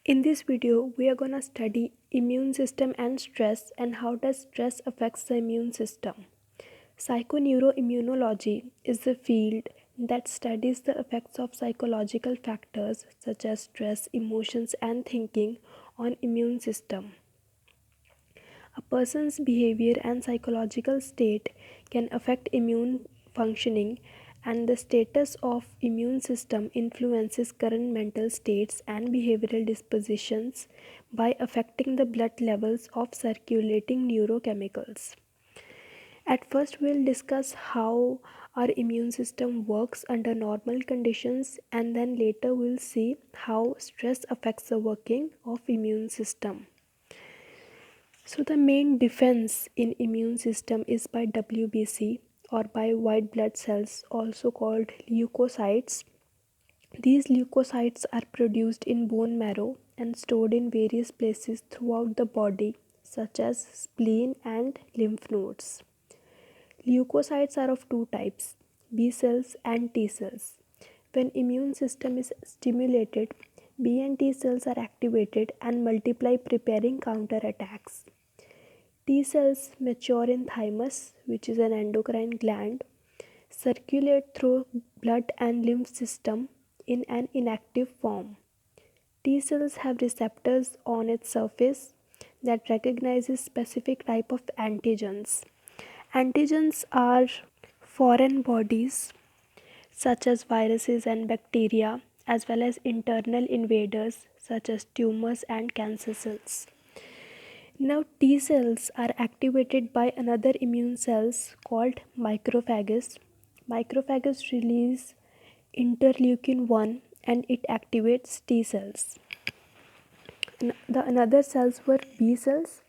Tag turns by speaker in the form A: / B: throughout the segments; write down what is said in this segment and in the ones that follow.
A: In this video, we are going to study immune system and stress and how does stress affects the immune system. Psychoneuroimmunology is the field that studies the effects of psychological factors such as stress, emotions and thinking on immune system. A person's behavior and psychological state can affect immune functioning, and the status of immune system influences current mental states and behavioral dispositions by affecting the blood levels of circulating neurochemicals. At first, we'll discuss how our immune system works under normal conditions, and then later we'll see how stress affects the working of immune system. So the main defense in immune system is by WBC or by white blood cells, also called leukocytes. These leukocytes are produced in bone marrow and stored in various places throughout the body such as spleen and lymph nodes. Leukocytes are of two types, B cells and T cells. When immune system is stimulated, B and T cells are activated and multiply preparing counterattacks. T cells mature in thymus, which is an endocrine gland, circulate through blood and lymph system in an inactive form. T cells have receptors on its surface that recognizes specific type of antigens. Antigens are foreign bodies such as viruses and bacteria, as well as internal invaders such as tumors and cancer cells. Now T cells are activated by another immune cells called macrophages. Macrophages release interleukin 1 and it activates T cells. The another cells were B cells.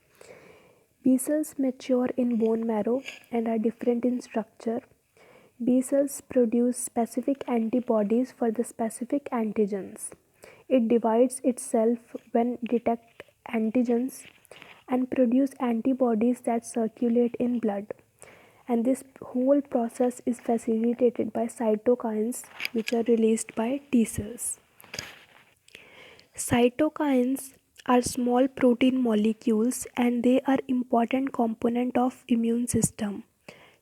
A: B cells mature in bone marrow and are different in structure. B cells produce specific antibodies for the specific antigens. It divides itself when detect antigens and produce antibodies that circulate in blood. And this whole process is facilitated by cytokines which are released by T cells. Cytokines are small protein molecules and they are important component of immune system.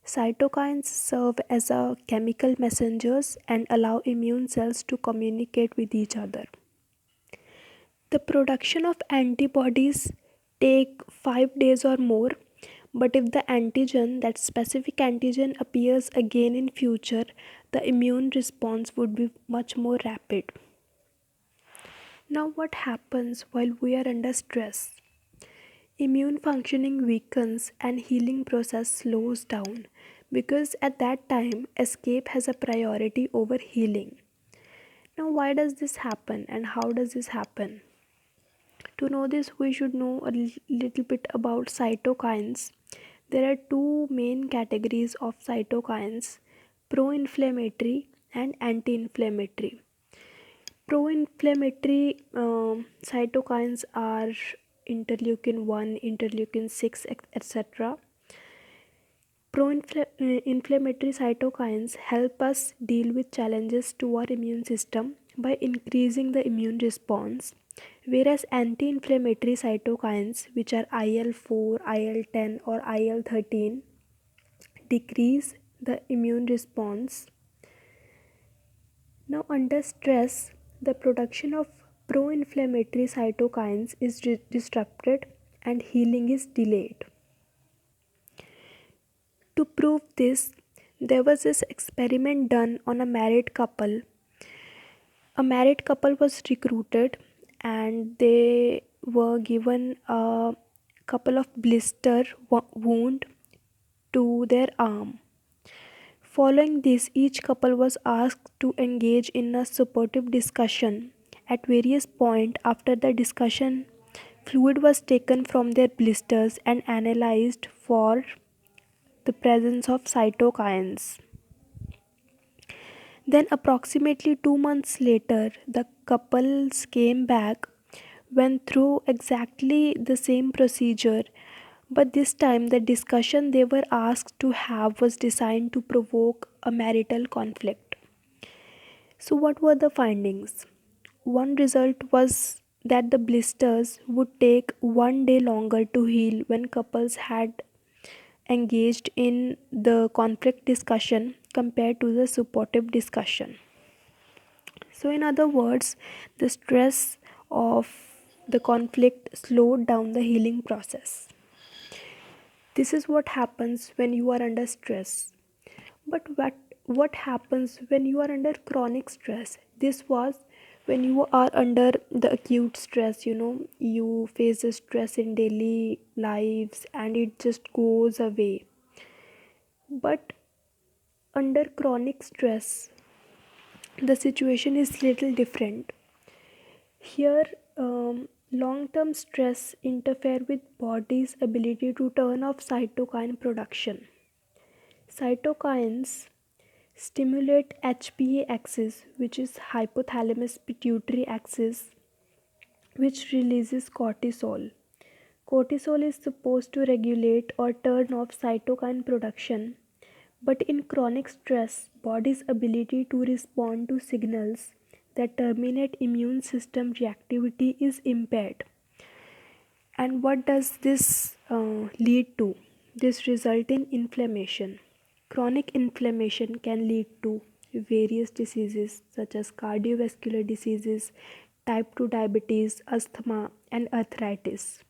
A: Cytokines serve as a chemical messengers and allow immune cells to communicate with each other. The production of antibodies take 5 days or more, but if the antigen, that specific antigen appears again in future, the immune response would be much more rapid. Now what happens while we are under stress? Immune functioning weakens and healing process slows down because at that time escape has a priority over healing. Now why does this happen and how does this happen? To know this, we should know a little bit about cytokines. There are two main categories of cytokines, pro inflammatory and anti inflammatory. Pro inflammatory cytokines are interleukin 1, interleukin 6, etc. Pro inflammatory cytokines help us deal with challenges to our immune system by increasing the immune response, whereas anti inflammatory cytokines, which are IL-4, IL-10, or IL-13, decrease the immune response. Now, under stress, the production of pro inflammatory cytokines is disrupted and healing is delayed. To prove this, there was this experiment done on a married couple. A married couple was recruited and they were given a couple of blister wound to their arm. Following this, each couple was asked to engage in a supportive discussion. At various points after the discussion, fluid was taken from their blisters and analyzed for the presence of cytokines. Then, approximately 2 months later, the couples came back, went through exactly the same procedure, but this time the discussion they were asked to have was designed to provoke a marital conflict. So, what were the findings? One result was that the blisters would take 1 day longer to heal when couples had engaged in the conflict discussion compared to the supportive discussion. So, in other words, the stress of the conflict slowed down the healing process. This is what happens when you are under stress. But what happens when you are under chronic stress? This was when you are under the acute stress, you face the stress in daily lives and it just goes away. But under chronic stress, the situation is little different. Here, long-term stress interfere with body's ability to turn off cytokine production. Cytokines stimulate HPA axis, which is hypothalamus pituitary axis, which releases cortisol. Cortisol is supposed to regulate or turn off cytokine production, but in chronic stress, body's ability to respond to signals that terminate immune system reactivity is impaired. And what does this lead to? This result in inflammation. Chronic inflammation can lead to various diseases such as cardiovascular diseases, type 2 diabetes, asthma, and arthritis.